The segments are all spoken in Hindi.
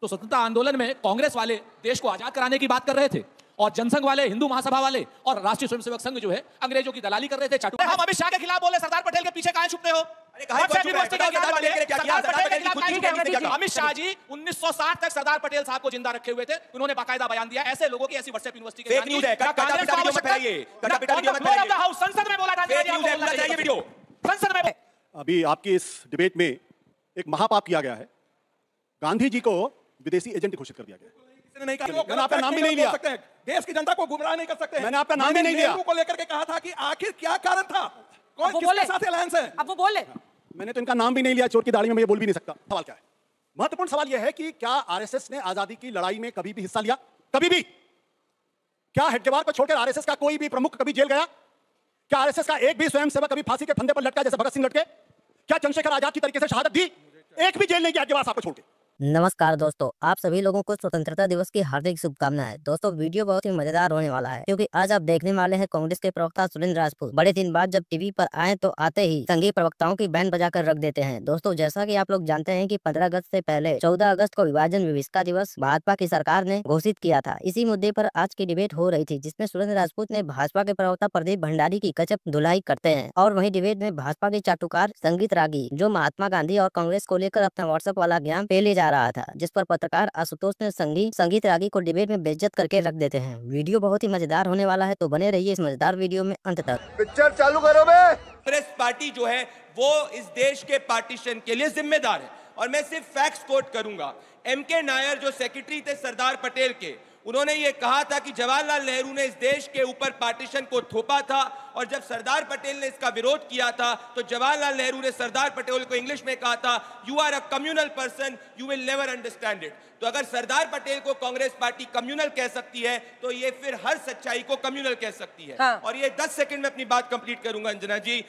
तो स्वतंत्रता आंदोलन में कांग्रेस वाले देश को आजाद कराने की बात कर रहे थे और जनसंघ वाले, हिंदू महासभा वाले और राष्ट्रीय स्वयंसेवक संघ जो है अंग्रेजों की दलाली कर रहे थे। हम अमित शाह के खिलाफ बोले, सरदार पटेल के पीछे कहां छुपते हो? अमित शाह जी 1960 तक सरदार पटेल साहब को जिंदा रखे हुए थे, उन्होंने बाकायदा बयान दिया। ऐसे लोगों की ऐसी व्हाट्सएप यूनिवर्सिटी के संसद में बोला था। संसद में अभी आपकी इस डिबेट में एक महापाप किया गया है, गांधी जी को विदेशी एजेंट घोषित कर दिया गया। नहीं कहा, मैंने आपका नाम भी नहीं लिया। देश की जनता को गुमराह नहीं कर सकते। मैंने आपका नाम भी नहीं लिया। को लेकर के कहा था कि आखिर क्या कारण था, कौन किसके साथ अलायंस है। अब वो बोले, मैंने तो इनका नाम भी नहीं लिया। चोर की दाढ़ी में मैं ये बोल भी नहीं सकता। सवाल क्या है? महत्वपूर्ण सवाल यह है कि क्या आरएसएस ने आजादी की लड़ाई में कभी भी हिस्सा लिया? कभी भी? क्या हेडगेवार को छोड़कर आरएसएस का कोई भी प्रमुख कभी जेल गया? क्या आरएसएस का एक भी स्वयंसेवक कभी फांसी के फंदे पर लटका जैसे भगत सिंह लटके? क्या चंद्रशेखर आजाद की तरीके से शहादत दी? एक भी जेल नहीं गया हेडगेवार साहब को छोड़ के। नमस्कार दोस्तों, आप सभी लोगों को स्वतंत्रता दिवस की हार्दिक शुभकामनाएं। दोस्तों वीडियो बहुत ही मजेदार होने वाला है, क्योंकि आज आप देखने वाले हैं कांग्रेस के प्रवक्ता सुरेंद्र राजपूत बड़े दिन बाद जब टीवी पर आए तो आते ही संघीय प्रवक्ताओं की बैंड बजाकर रख देते हैं। दोस्तों जैसा कि आप लोग जानते हैं कि 15 अगस्त से पहले 14 अगस्त को विभाजन विविधता दिवस भाजपा की सरकार ने घोषित किया था। इसी मुद्दे पर आज की डिबेट हो रही थी, जिसमें सुरेंद्र राजपूत ने भाजपा के प्रवक्ता प्रदीप भंडारी की कचप धुलाई करते हैं और वहीं डिबेट में भाजपा के चाटुकार संगीत रागी जो महात्मा गांधी और कांग्रेस को लेकर अपना व्हाट्सएप वाला ज्ञान पेले जा रहा था, जिस पर पत्रकार आशुतोष ने संगीत रागी को डिबेट में बेइज्जत करके रख देते हैं। वीडियो बहुत ही मजेदार होने वाला है, तो बने रहिए इस मजेदार वीडियो में अंत तक। पिक्चर चालू करो बे। कांग्रेस पार्टी जो है वो इस देश के पार्टीशन के लिए जिम्मेदार है और मैं सिर्फ फैक्ट्स कोट करूंगा। एमके नायर जो सेक्रेटरी थे सरदार पटेल के, उन्होंने ये कहा था कि जवाहरलाल नेहरू ने इस देश के ऊपर पार्टीशन को थोपा था और जब सरदार पटेल ने इसका विरोध किया था तो जवाहरलाल नेहरू ने सरदार पटेल को इंग्लिश में कहा था, you are a communal person, you will never understand it. तो अगर सरदार पटेल को कांग्रेस पार्टी कम्युनल कह सकती है तो ये फिर हर सच्चाई को कम्युनल कह सकती है। हाँ। और ये 10 सेकंड में अपनी बात कंप्लीट करूंगा अंजना जी।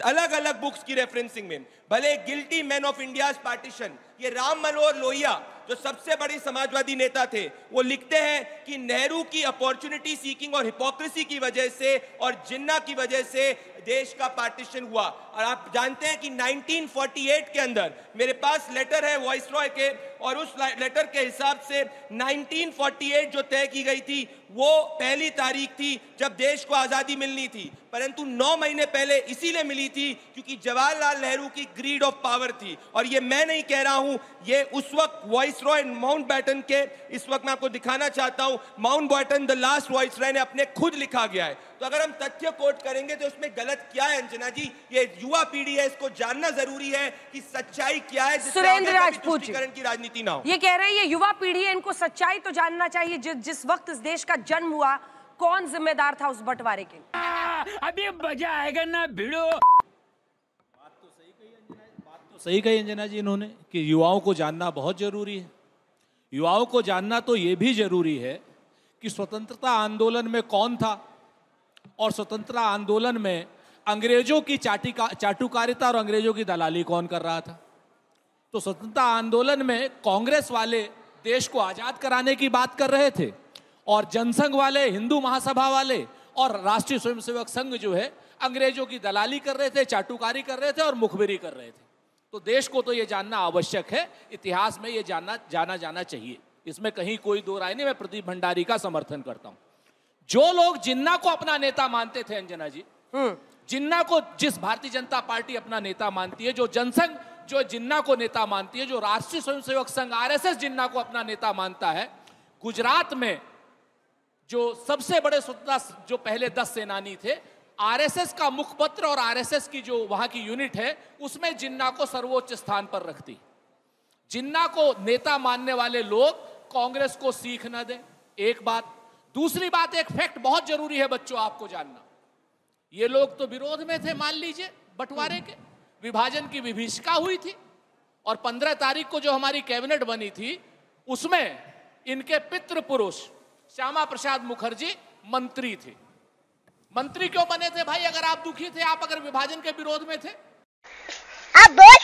अलग अलग बुक्स की रेफरेंसिंग में भले guilty man of India's partition, ये राम मनोहर लोहिया जो सबसे बड़े समाजवादी नेता थे, वो लिखते हैं कि नेहरू की अपॉर्चुनिटी सीकिंग और हिपोक्रेसी की वजह से और जिन्ना की वजह से देश का पार्टीशन हुआ। और आप जानते हैं कि 1948 के अंदर मेरे पास लेटर है वाइसरॉय के, और उस लेटर के हिसाब से 1948 जो तय की गई थी वो पहली तारीख थी जब देश को आजादी मिलनी थी, परंतु 9 महीने पहले इसीलिए मिली थी क्योंकि जवाहरलाल नेहरू की ग्रीड ऑफ पावर थी। और ये मैं नहीं कह रहा हूं, ये उस वक्त वाइसरॉय माउंटबेटन के, इस वक्त मैं आपको दिखाना चाहता हूं, माउंटबेटन द लास्ट वाइसरॉय ने अपने खुद लिखा गया है। तो अगर हम तथ्य कोट करेंगे तो उसमें गलत क्या है अंजना जी? ये युवा पीढ़ी है, इसको जानना जरूरी है कि सच्चाई क्या है, सुरेंद्र राजपूत की राजनीति ना हो। ये कह रहे हैं ये युवा पीढ़ी है, इनको सच्चाई तो जानना चाहिए। जिस वक्त इस देश का जन्म हुआ कौन जिम्मेदार था उस बंटवारे के? अभी मजा आएगा ना भिड़ो। बात तो सही कही अंजना जी इन्होंने कि युवाओं को जानना बहुत जरूरी है। युवाओं को जानना तो ये भी जरूरी है कि स्वतंत्रता आंदोलन में कौन था और स्वतंत्रता आंदोलन में अंग्रेजों की चाटुकारिता और अंग्रेजों की दलाली कौन कर रहा था। तो स्वतंत्रता आंदोलन में कांग्रेस वाले देश को आजाद कराने की बात कर रहे थे और जनसंघ वाले, हिंदू महासभा वाले और राष्ट्रीय स्वयंसेवक संघ जो है अंग्रेजों की दलाली कर रहे थे, चाटुकारी कर रहे थे और मुखबिरी कर रहे थे। तो देश को तो ये जानना आवश्यक है, इतिहास में ये जाना चाहिए, इसमें कहीं कोई दो राय नहीं। मैं प्रदीप भंडारी का समर्थन करता हूं। जो लोग जिन्ना को अपना नेता मानते थे अंजना जी, जिन्ना को, जिस भारतीय जनता पार्टी अपना नेता मानती है, जो जनसंघ जो जिन्ना को नेता मानती है, जो राष्ट्रीय स्वयंसेवक संघ आरएसएस जिन्ना को अपना नेता मानता है, गुजरात में जो सबसे बड़े स्वतंत्रता जो पहले 10 सेनानी थे, आरएसएस का मुखपत्र और आरएसएस की जो वहां की यूनिट है उसमें जिन्ना को सर्वोच्च स्थान पर रखती। जिन्ना को नेता मानने वाले लोग कांग्रेस को सीख न दें, एक बात। दूसरी बात, एक फैक्ट बहुत जरूरी है बच्चों आपको जानना, ये लोग तो विरोध में थे, मान लीजिए बंटवारे के, विभाजन की विभीषिका हुई थी और 15 तारीख को जो हमारी कैबिनेट बनी थी उसमें इनके पितृ पुरुष श्यामा प्रसाद मुखर्जी मंत्री थे। मंत्री क्यों बने थे भाई? अगर आप दुखी थे, आप अगर विभाजन के विरोध में थे, आप बोल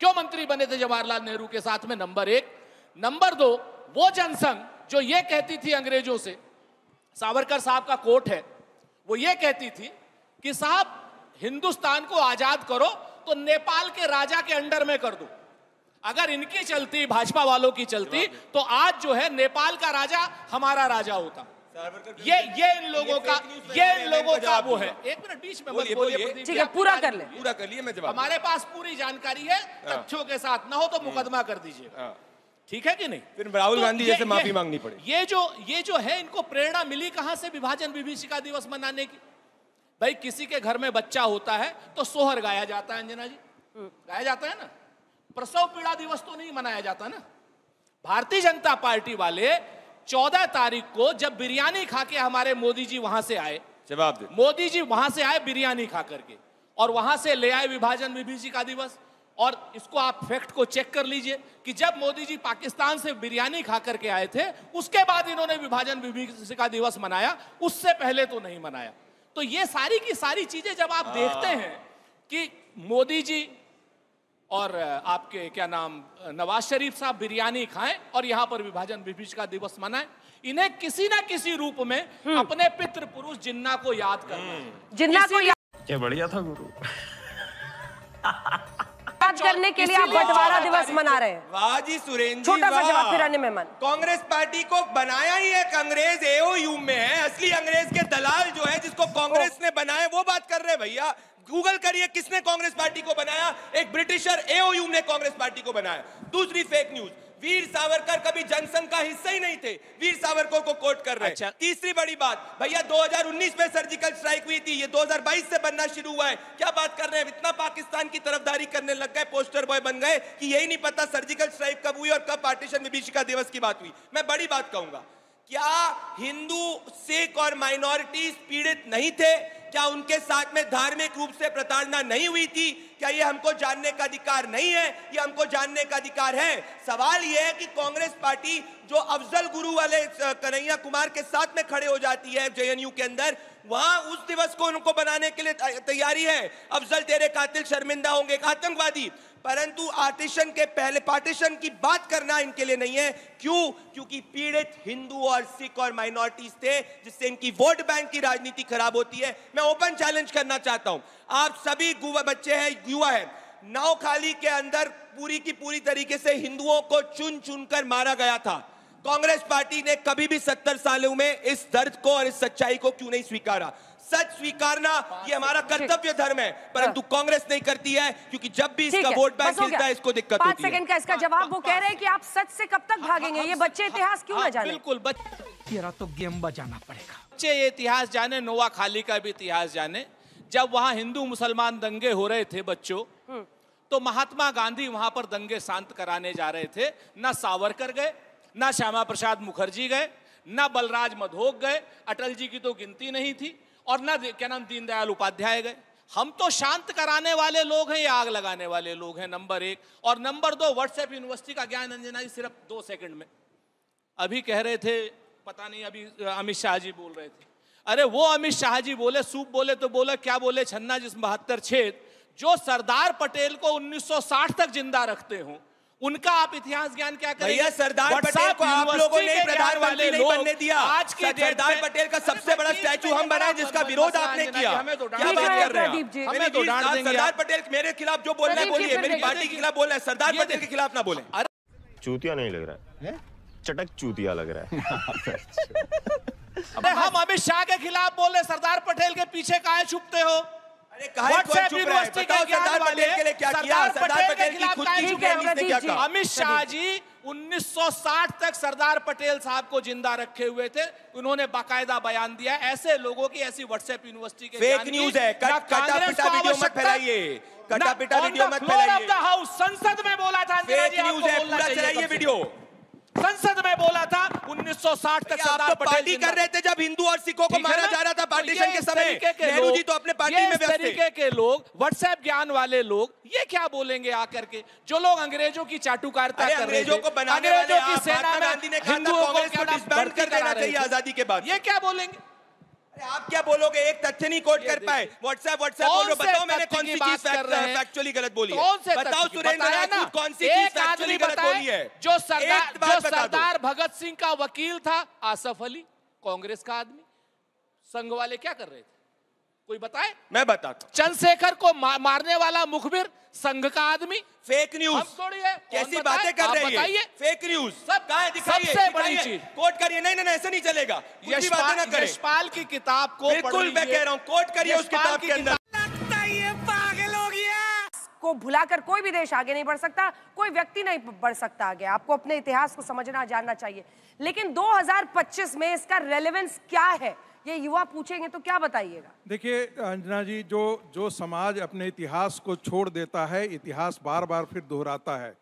क्यों मंत्री बने थे जवाहरलाल नेहरू के साथ में? नंबर 1। नंबर 2, वो जनसंघ जो ये कहती थी अंग्रेजों से, सावरकर साहब का कोट है, वो ये कहती थी कि साहब हिंदुस्तान को आजाद करो तो नेपाल के राजा के अंडर में कर दो। अगर इनकी चलती, भाजपा वालों की चलती, तो आज जो है नेपाल का राजा हमारा राजा होता। ये इन लोगों का वो है। एक मिनट बीच में मत बोलिए। ठीक है, पूरा कर ले। पूरा कर लिए, मैं जवाब। हमारे पास पूरी जानकारी है, तथ्यों के साथ, ना हो तो मुकदमा कर दीजिएगा, ठीक है कि नहीं? फिर राहुल गांधी जैसे माफी मांगनी पड़े। ये जो है, इनको प्रेरणा मिली कहां से विभाजन विभीषिका दिवस मनाने की? भाई किसी के घर में बच्चा होता है तो सोहर गाया जाता है, अंजना जी, गाया जाता है ना। प्रसव पीड़ा दिवस तो नहीं मनाया जाता ना। भारतीय जनता पार्टी वाले 14 तारीख को जब बिरयानी खा के हमारे मोदी जी वहां से आए, जवाब दे, मोदी जी वहां से आए बिरयानी खा करके, और वहां से ले आए विभाजन विभीषिका दिवस। और इसको आप फैक्ट को चेक कर लीजिए कि जब मोदी जी पाकिस्तान से बिरयानी खा करके आए थे, उसके बाद इन्होंने विभाजन विभीषिका दिवस मनाया, उससे पहले तो नहीं मनाया। तो ये सारी की सारी चीजें जब आप देखते हैं कि मोदी जी और आपके क्या नाम नवाज शरीफ साहब बिरयानी खाएं और यहां पर विभाजन विभीषिका दिवस मनाएं, इन्हें किसी ना किसी रूप में अपने पितृ पुरुष जिन्ना को याद करना है। जिन्ना को क्या बढ़िया था गुरु। याद करने के लिए आप बंटवारा दिवस मना रहे हैं। वाह जी सुरेंद्र, छोटा सा जवाब फिर अन्य मेहमान। कांग्रेस पार्टी को बनाया ही एक अंग्रेज, एओयू में है। असली अंग्रेज के दलाल जो है, जिसको कांग्रेस ने बनाया, वो बात कर रहे हैं भैया। गूगल करिए किसने कांग्रेस पार्टी को बनाया। एक ब्रिटिशर एओयू ने कांग्रेस पार्टी को बनाया। दूसरी फेक न्यूज, वीर सावरकर कभी जनसंघ का हिस्सा ही नहीं थे, वीर सावरकर को कोट कर रहे हैं। अच्छा। तीसरी बड़ी बात भैया, 2019 में सर्जिकल स्ट्राइक हुई थी, ये 2022 से बनना शुरू हुआ है। क्या बात कर रहे हैं? इतना पाकिस्तान की तरफदारी करने लग गए, पोस्टर बॉय बन गए कि यही नहीं पता सर्जिकल स्ट्राइक कब हुई और कब पार्टीशन विभीषिका दिवस की बात हुई। मैं बड़ी बात कहूंगा, क्या हिंदू, सिख और माइनॉरिटीज पीड़ित नहीं थे? क्या उनके साथ में धार्मिक रूप से प्रताड़ना नहीं हुई थी? क्या ये हमको जानने का अधिकार नहीं है? ये हमको जानने का अधिकार है। सवाल ये है कि कांग्रेस पार्टी जो अफजल गुरु वाले कन्हैया कुमार के साथ में खड़े हो जाती है जेएनयू के अंदर, वहां उस दिवस को उनको बनाने के लिए तैयारी है। अफजल तेरे कातिल शर्मिंदा होंगे, एक आतंकवादी। परंतु आर्टिशन के पहले पार्टीशन की बात करना इनके लिए नहीं है। क्यों? क्योंकि पीड़ित हिंदू और सिख और माइनॉरिटीज थे, जिससे इनकी वोट बैंक की राजनीति खराब होती है। मैं ओपन चैलेंज करना चाहता हूं, आप सभी बच्चे हैं, युवा हैं, नौखाली के अंदर पूरी की पूरी तरीके से हिंदुओं को चुन चुनकर मारा गया था। कांग्रेस पार्टी ने कभी भी 70 सालों में इस दर्द को और इस सच्चाई को क्यों नहीं स्वीकारा? सच स्वीकारना ये हमारा कर्तव्य धर्म है, परंतु कांग्रेस नहीं करती है, क्योंकि जब भी इसका वोट बैंक हिलता है, इसको दिक्कत होती है। 5 सेकंड का इसका जवाब। वो कह रहे हैं कि आप सच से कब तक भागेंगे? ये बच्चे इतिहास क्यों ना जाने? बिल्कुल, तेरा तो गेम बजाना पड़ेगा। बच्चे ये इतिहास जाने, नोआ खाली का भी इतिहास जाने। जब वहां हिंदू मुसलमान दंगे हो रहे थे बच्चों, तो महात्मा गांधी वहां पर दंगे शांत कराने जा रहे थे। ना सावरकर गए, ना श्यामा प्रसाद मुखर्जी गए, ना बलराज मधोक गए, अटल जी की तो गिनती नहीं थी, और ना क्या नाम दीनदयाल उपाध्याय गए। हम तो शांत कराने वाले लोग हैं या आग लगाने वाले लोग हैं, नंबर 1। और नंबर 2, व्हाट्सएप यूनिवर्सिटी का ज्ञान अंजना जी सिर्फ 2 सेकंड में अभी कह रहे थे, पता नहीं अभी अमित शाह जी बोल रहे थे। अरे वो अमित शाह जी बोले, सूप बोले तो बोले, क्या बोले, छन्ना जिस 72 छेद, जो सरदार पटेल को 1960 तक जिंदा रखते हो, उनका आप इतिहास ज्ञान क्या करेंगे? भैया सरदार पटेल को आप लोगों ने प्रधानमंत्री नहीं बनने दिया। आज के सरदार पटेल का सबसे बड़ा स्टैचू हम बनाए, जिसका विरोध आपने किया। क्या बात कर रहे हैं? हमें तो डांट देंगे। सरदार पटेल मेरे खिलाफ जो बोलना है बोलिए, मेरी पार्टी के खिलाफ बोलना है, सरदार पटेल के खिलाफ ना बोले। चूतिया नहीं लग रहा है, चटक चूतिया लग रहा है। अबे हम अमित शाह के खिलाफ बोले, सरदार पटेल के पीछे काहे छुपते हो? व्हाट्सएप यूनिवर्सिटी के सरदार पटेल के लिए क्या किया? सरदार पटेल की खुद की चुप्पी ने क्या कहा? अमित शाह जी 1960 तक सरदार पटेल साहब को जिंदा रखे हुए थे। उन्होंने बाकायदा बयान दिया। ऐसे लोगों की, ऐसी व्हाट्सएप यूनिवर्सिटी के फेक न्यूज है, कटा पिटा वीडियो मत फैलाइए, कटा पिटा वीडियो मत फैलाइए। संसद में बोला था, फेक न्यूज है, पूरा चलाइए वीडियो। संसद में बोला था 1960 तक सरदार पटेल पार्टी कर रहे थे जब हिंदू और सिखों को मारा जा रहा था पार्टीशन के समय। नेहरू जी तो अपने पार्टी में व्यस्त थे। तरीके के लोग, व्हाट्सएप ज्ञान वाले लोग, ये क्या बोलेंगे आकर के? जो लोग अंग्रेजों की चाटुकारिता कर रहे थे, अंग्रेजों को बनाने वाले महात्मा गांधी ने कहा था कांग्रेस को डिसबैंड कर देना चाहिए आजादी के बाद। ये क्या बोलेंगे? आप क्या बोलोगे? एक तथ्य नहीं कोट कर पाए। व्हाट्सएप बोलो, बताओ मैंने कौन सी चीज फैक्चुअली गलत बोली है? बताओ सुरेंद्र राजपूत कौन सी चीज फैक्चुअली गलत बोली है? जो सरदार भगत सिंह का वकील था आसफ अली, कांग्रेस का आदमी, संघ वाले क्या कर रहे थे? कोई बताए? मैं बताता हूं। चंद्रशेखर को मारने वाला मुखबिर संघ का आदमी। Fake news. हम थोड़ी है, कैसी बातें कर रही है? Fake news. सब कहां है? दिखाइए। सबसे बड़ी चीज कोट करिए। नहीं नहीं ऐसे नहीं चलेगा। बातें ना करें। यशपाल की किताब को बिल्कुल मैं कह रहा हूं, कोट करिए उस किताब के अंदर। को भुलाकर कोई भी देश आगे नहीं बढ़ सकता, कोई व्यक्ति नहीं बढ़ सकता आगे। आपको अपने इतिहास को समझना जानना चाहिए। लेकिन 2025 में इसका रेलेवेंस क्या है, ये युवा पूछेंगे तो क्या बताइएगा? देखिए अंजना जी, जो समाज अपने इतिहास को छोड़ देता है, इतिहास बार बार फिर दोहराता है।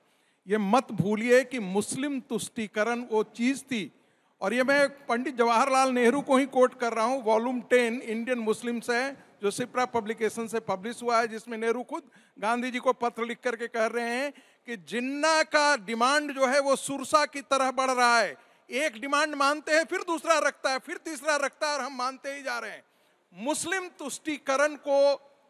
ये मत भूलिए कि मुस्लिम तुष्टीकरण वो चीज थी, और ये मैं पंडित जवाहरलाल नेहरू को ही कोट कर रहा हूँ। वॉल्यूम 10 इंडियन मुस्लिम्स है, जो सिप्रा पब्लिकेशन से पब्लिश हुआ है, जिसमें नेहरू खुद गांधी जी को पत्र लिख करके कह रहे हैं कि जिन्ना का डिमांड जो है वो सुरसा की तरह बढ़ रहा है। एक डिमांड मानते हैं, फिर दूसरा रखता है, फिर तीसरा रखता है, और हम मानते ही जा रहे हैं। मुस्लिम तुष्टीकरण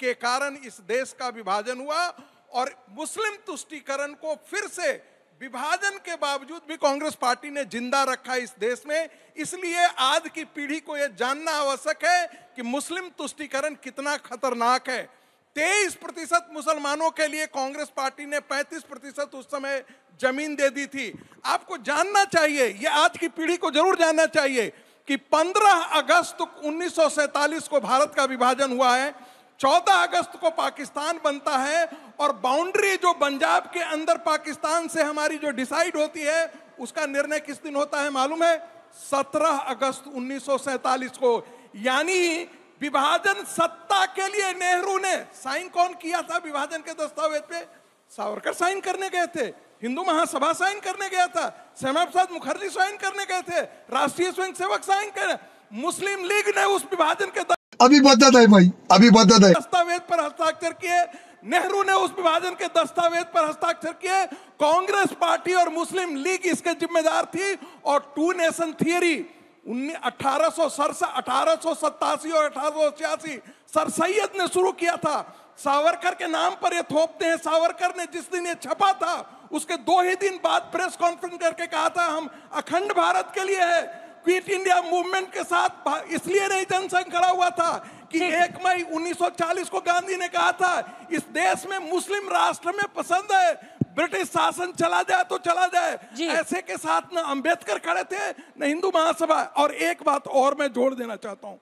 के कारण इस देश का विभाजन हुआ, और मुस्लिम तुष्टीकरण को फिर से विभाजन के बावजूद भी कांग्रेस पार्टी ने जिंदा रखा इस देश में। इसलिए आज की पीढ़ी को यह जानना आवश्यक है कि मुस्लिम तुष्टीकरण कितना खतरनाक है। 23% मुसलमानों के लिए कांग्रेस पार्टी ने 35% उस समय जमीन दे दी थी। आपको जानना चाहिए, यह आज की पीढ़ी को जरूर जानना चाहिए कि 15 अगस्त 1947 को भारत का विभाजन हुआ है, 14 अगस्त को पाकिस्तान बनता है, और बाउंड्री जो पंजाब के अंदर पाकिस्तान से हमारी जो डिसाइड होती है, उसका निर्णय किस दिन होता है मालूम है? 17 अगस्त 1947 को। यानी विभाजन सत्ता के लिए नेहरू ने साइन कौन किया था विभाजन के दस्तावेज पे? सावरकर साइन करने गए थे, हिंदू महासभा साइन करने गया था, श्यामा प्रसाद मुखर्जी साइन करने गए थे, राष्ट्रीय स्वयंसेवक साइन कर, मुस्लिम लीग ने उस विभाजन के अभी बदत है भाई, अभी बदत है। दस्तावेज पर हस्ताक्षर किए, नेहरू ने उस विभाजन के दस्तावेज पर हस्ताक्षर किए। कांग्रेस पार्टी और मुस्लिम लीग इसके जिम्मेदार थी, और टू नेशन थियरी 1887 और 1886 सर सैयद ने शुरू किया था। सावरकर के नाम पर ये थोपते हैं। सावरकर ने जिस दिन ये छपा था, उसके 2 ही दिन बाद प्रेस कॉन्फ्रेंस करके कहा था हम अखंड भारत के लिए है। क्विट इंडिया मूवमेंट के साथ इसलिए नहीं जनसंघ खड़ा हुआ था कि 1 मई 1940 को गांधी ने कहा था इस देश में मुस्लिम राष्ट्र में पसंद है, ब्रिटिश शासन चला जाए तो चला जाए। ऐसे के साथ न अंबेडकर खड़े थे, न हिंदू महासभा। और एक बात और मैं जोड़ देना चाहता हूं,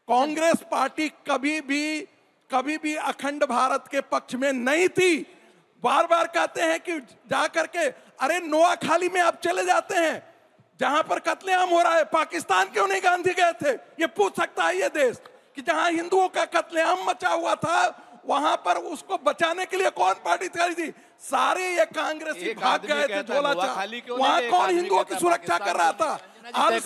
कांग्रेस पार्टी कभी भी अखंड भारत के पक्ष में नहीं थी। बार बार कहते हैं कि जाकर के, अरे नोआखाली में आप चले जाते हैं जहां पर कत्लेआम हो रहा है, पाकिस्तान क्यों नहीं गांधी गए थे? ये पूछ सकता है ये देश कि जहां हिंदुओं का कत्लेआम मचा हुआ था, वहां पर उसको बचाने के लिए कौन पार्टी खड़ी थी? सारे ये कांग्रेसी भाग गए थे झोला चाह। वहां कौन हिंदुओं की सुरक्षा कर रहा था? आर्य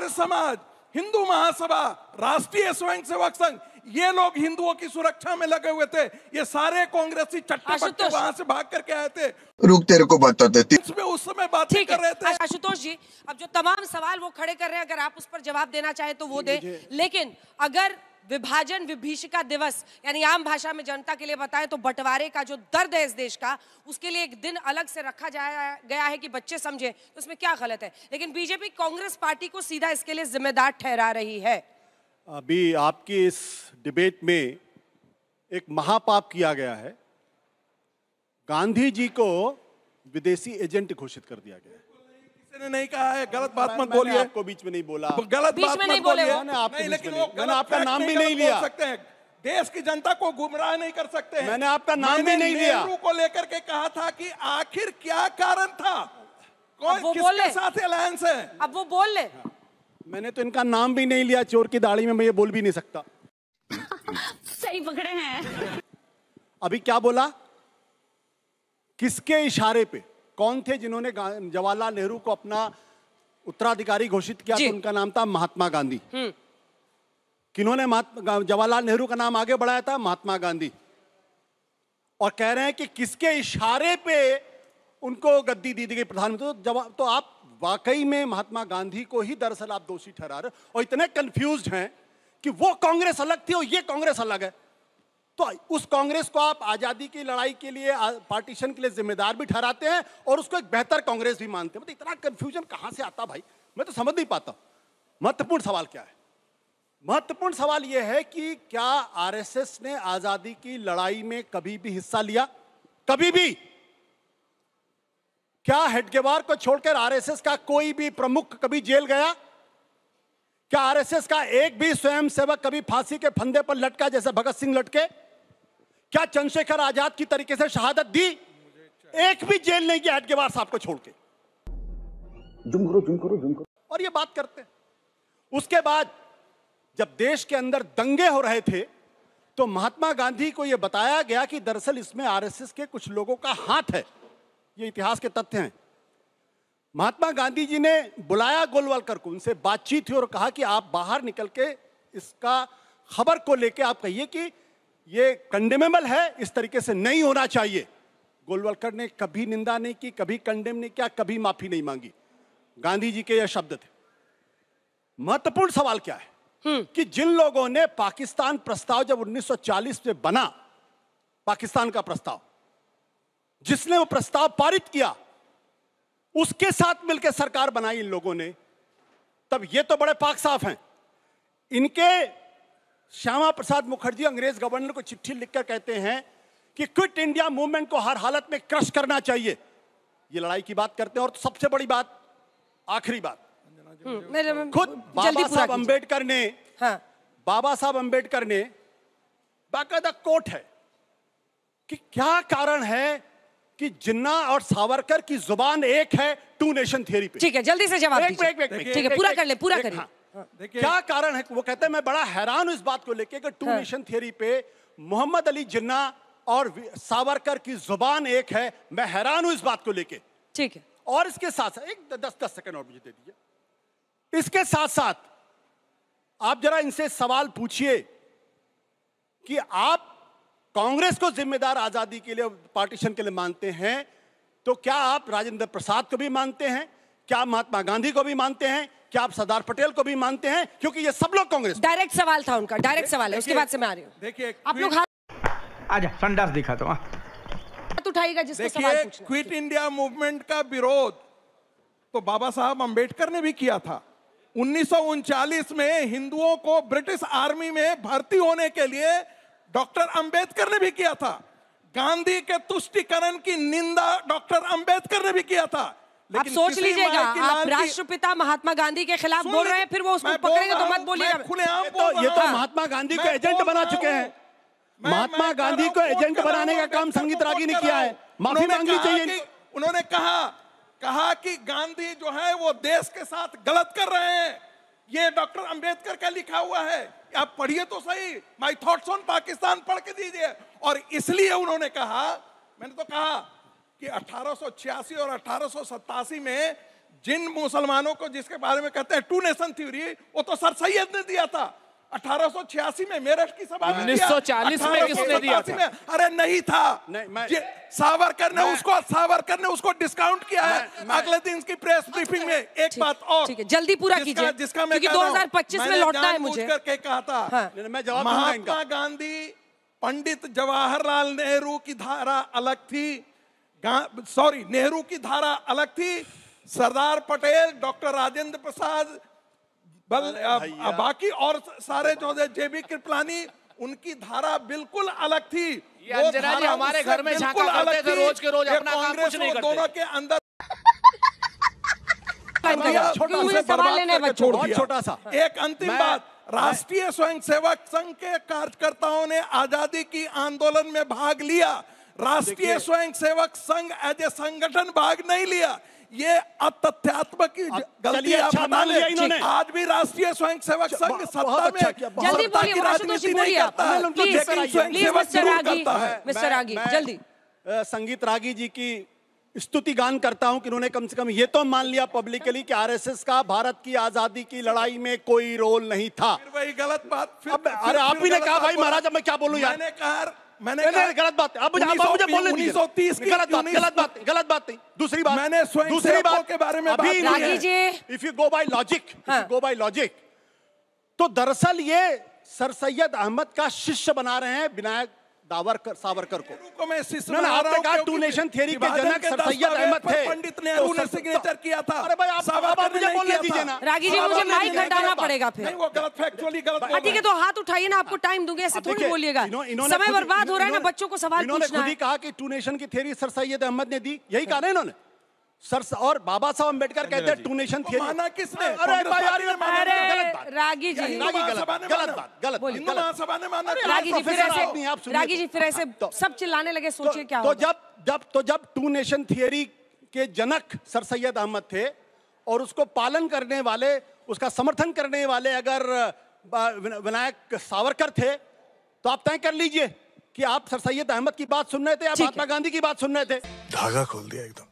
समाज, हिंदू महासभा, राष्ट्रीय स्वयंसेवक संघ, ये लोग हिंदुओं की सुरक्षा में लगे हुए थे। ये सारे कांग्रेसी चट्टे वहां से भाग करके आए थे। रुक, तेरे को बताते थे उस समय बातें कर रहे थे। आशुतोष जी, अब जो तमाम सवाल वो खड़े कर रहे हैं, अगर आप उस पर जवाब देना चाहे तो वो दे। लेकिन अगर विभाजन विभीषिका दिवस यानी आम भाषा में जनता के लिए बताएं तो बंटवारे का जो दर्द है इस देश का, उसके लिए एक दिन अलग से रखा गया है कि बच्चे समझे, तो उसमें क्या गलत है? लेकिन बीजेपी कांग्रेस पार्टी को सीधा इसके लिए जिम्मेदार ठहरा रही है। अभी आपकी इस डिबेट में एक महापाप किया गया है। गांधी जी को विदेशी एजेंट घोषित कर दिया गया है। किसी ने नहीं कहा है, गलत बात मत बोलिए। आपको बीच में नहीं बोला, गलत बात मत बोलिए। मैंने आपका नाम भी नहीं लिया। देश की जनता को गुमराह नहीं कर सकते हैं। मैंने आपका नाम भी नहीं लिया। नेहरू को लेकर के कहा था कि आखिर क्या कारण था, कौन किसके साथ अलायंस है? अब वो बोल ले। मैंने तो इनका नाम भी नहीं लिया। चोर की दाढ़ी में मैं ये बोल भी नहीं सकता। सही पकड़े हैं। अभी क्या बोला? किसके इशारे पे? कौन थे जिन्होंने जवाहरलाल नेहरू को अपना उत्तराधिकारी घोषित किया? तो उनका नाम था महात्मा गांधी। किन्होंने जवाहरलाल नेहरू का नाम आगे बढ़ाया था? महात्मा गांधी। और कह रहे हैं कि किसके इशारे पे उनको गद्दी दी गई प्रधानमंत्री। तो आप वाकई में महात्मा गांधी को ही दरअसल आप दोषी ठहरा रहे हो, और इतने कंफ्यूज्ड हैं कि वो कांग्रेस अलग थी और ये कांग्रेस अलग है। तो उस कांग्रेस को आप आजादी की लड़ाई के लिए, पार्टीशन के लिए जिम्मेदार भी ठहराते हैं, और उसको एक बेहतर कांग्रेस भी मानते हैं। मतलब इतना कंफ्यूजन कहां से आता भाई, मैं तो समझ नहीं पाता। महत्वपूर्ण सवाल क्या है? महत्वपूर्ण सवाल यह है कि क्या आरएसएस ने आजादी की लड़ाई में कभी भी हिस्सा लिया? कभी भी? क्या हेडगेवार को छोड़कर आरएसएस का कोई भी प्रमुख कभी जेल गया? क्या आरएसएस का एक भी स्वयंसेवक कभी फांसी के फंदे पर लटका जैसे भगत सिंह लटके? क्या चंद्रशेखर आजाद की तरीके से शहादत दी? एक भी जेल नहीं गया हेडगेवार साहब को छोड़ के। जुम करो। और ये बात करते हैं। उसके बाद जब देश के अंदर दंगे हो रहे थे तो महात्मा गांधी को यह बताया गया कि दरअसल इसमें आरएसएस के कुछ लोगों का हाथ है। ये इतिहास के तथ्य हैं। महात्मा गांधी जी ने बुलाया गोलवलकर को, उनसे बातचीत हुई और कहा कि आप बाहर निकल के इसका खबर को लेके आप कहिए कि ये कंडेमेबल है, इस तरीके से नहीं होना चाहिए। गोलवलकर ने कभी निंदा नहीं की, कभी कंडेम नहीं किया, कभी माफी नहीं मांगी। गांधी जी के ये शब्द थे। महत्वपूर्ण सवाल क्या है कि जिन लोगों ने पाकिस्तान प्रस्ताव जब 1940 में बना, पाकिस्तान का प्रस्ताव, जिसने वो प्रस्ताव पारित किया, उसके साथ मिलकर सरकार बनाई इन लोगों ने, तब ये तो बड़े पाक साफ हैं। इनके श्यामा प्रसाद मुखर्जी अंग्रेज गवर्नर को चिट्ठी लिखकर कहते हैं कि क्विट इंडिया मूवमेंट को हर हालत में क्रश करना चाहिए। ये लड़ाई की बात करते हैं। और सबसे बड़ी बात, आखिरी बात, खुद बाबा साहब अंबेडकर ने, बाबा साहब अंबेडकर ने बाकायदा कोट है कि क्या कारण है कि जिन्ना और सावरकर की जुबान एक है टू नेशन थियरी पे। ठीक है, जल्दी से जवाब दीजिए। ठीक है, पूरा कर ले, पूरा करिए। क्या कारण है? वो कहते हैं मैं बड़ा हैरान हूं इस बात को लेके कि टू नेशन थियरी पे मोहम्मद अली जिन्ना और सावरकर की जुबान एक है। मैं हैरान हूं इस बात को लेके। ठीक है। और इसके साथ एक 10 सेकंड और मुझे दे दीजिए। इसके साथ साथ आप जरा इनसे सवाल पूछिए कि आप कांग्रेस को जिम्मेदार आजादी के लिए, पार्टीशन के लिए मानते हैं, तो क्या आप राजेंद्र प्रसाद को भी मानते हैं? क्या आप महात्मा गांधी को भी मानते हैं? क्या आप सरदार पटेल को भी मानते हैं? क्योंकि ये सब लोग कांग्रेस। डायरेक्ट सवाल था उनका, डायरेक्ट सवाल है, उसके बाद से मैं आ रही हूँ। देखिए, आप लोग आजा संडास दिखा दो। हाथ उठाइएगा जिसको सवाल पूछना है। क्विट इंडिया मूवमेंट का विरोध तो बाबा साहब अंबेडकर ने भी किया था। 1939 में हिंदुओं को ब्रिटिश आर्मी में भर्ती होने के लिए डॉक्टर अंबेडकर ने भी किया था। गांधी के तुष्टीकरण की निंदा डॉक्टर अंबेडकर ने भी किया था। आप सोच लीजिएगा, आप राष्ट्रपिता महात्मा गांधी के खिलाफ बोल रहे हैं, फिर वो उसको पकड़ेंगे तो मत बोलिएगा। ये तो महात्मा गांधी को एजेंट बना चुके हैं। महात्मा गांधी को एजेंट बनाने का काम संगीत रागी ने किया है। माफी मांगनी चाहिए। उन्होंने कहा कि गांधी जो है वो देश के साथ गलत कर रहे हैं। ये डॉक्टर अंबेडकर का लिखा हुआ है, आप पढ़िए तो सही। माय थॉट्स ऑन पाकिस्तान पढ़ के दीजिए। और इसलिए उन्होंने कहा, मैंने तो कहा कि 1886 और 1887 में जिन मुसलमानों को, जिसके बारे में कहते हैं टू नेशन थ्योरी, वो तो सर सैयद ने दिया था। 1886 में मेरठ की सभा में 1940 में किसने दिया था? अरे नहीं था, सावरकर ने उसको डिस्काउंट किया है। अगले दिन की प्रेस ब्रीफिंग में एक बात और, ठीक है, जल्दी पूरा कीजिए, जिसका मैं 2025 में लौटना है मुझे। करके कहा था, महात्मा गांधी, पंडित जवाहरलाल नेहरू की धारा अलग थी, नेहरू की धारा अलग थी। सरदार पटेल, डॉक्टर राजेंद्र प्रसाद, बाकी और सारे जो जेबी कृपलानी, उनकी धारा बिल्कुल अलग थी। अंजना जी हमारे घर में झांका करते थे रोज के रोज, अपना काम कुछ नहीं करते। दोनों के अंदर छोटा सा एक अंतिम बात, राष्ट्रीय स्वयंसेवक संघ के कार्यकर्ताओं ने आजादी की आंदोलन में भाग लिया। राष्ट्रीय स्वयंसेवक संघ एज ए संगठन भाग नहीं लिया। ये अतथ्यात्मक गलती इन्होंने। आज भी राष्ट्रीय स्वयंसेवक संघ सत्ता में जल्दी बोलिए, राष्ट्रपति बोलिए आप, मिस्टर रागी जल्दी। संगीत रागी जी की स्तुति गान करता हूं कि उन्होंने कम से कम ये तो मान लिया पब्लिकली कि आरएसएस का भारत की आजादी की लड़ाई में कोई रोल नहीं था। वही गलत बात। अरे आप ही ने कहा भाई महाराज, अब मैं क्या बोलूं यार। मैंने कहा गलत बात। अब मुझे बोलने दीजिए। 1930 की गलत बात नहीं। दूसरी बात, मैंने दूसरी बात के बारे में बात की। If you go by logic, तो दरअसल ये सर सैयद अहमद का शिष्य बना रहे हैं विनायक सावरकर को। को मैं शिष्य ना, बना रहा आपने हूं कहा क्योंकि टू नेशन थियरी के विभाजन जनक सर सैयद अहमद थे। पंडित नेहरू ने सिग्नेचर किया था। अरे भाई, आप सावरकर ने मुझे नहीं बोलने किया दीजिए था। ना। रागी जी, मुझे माइक हटाना पड़ेगा फिर। नहीं, वो गलत, फैक्चुअली गलत बोल रहे ठीक है, हैं। तो हाथ उठाइए ना, आपको टाइम दूंगे, ऐसे थोड़ी बोलिएगा। समय बर्बाद हो रहा है ना, बच्चों को सवाल इन्होंने पूछना खुद ही है। कहा कि टू नेशन की थियरी सर सैयद अहमद ने दी, यही कहा ना इन्होंने। सर और बाबा साहब अम्बेडकर कहते हैं टू नेशन थियरी। माना किसने? अरे भाई यार, ये अरे रागी जी, गलत बात। रागी जी फिर ऐसे सब चिल्लाने लगे, सोचिए क्या होगा। तो जब टू नेशन थियरी के जनक सर सैयद अहमद थे और उसको पालन करने वाले, उसका समर्थन करने वाले अगर विनायक सावरकर थे, तो आप तय कर लीजिए कि आप सर सैयद अहमद की बात सुन रहे थे या महात्मा गांधी की बात सुन रहे थे। धागा खोल दिया एकदम।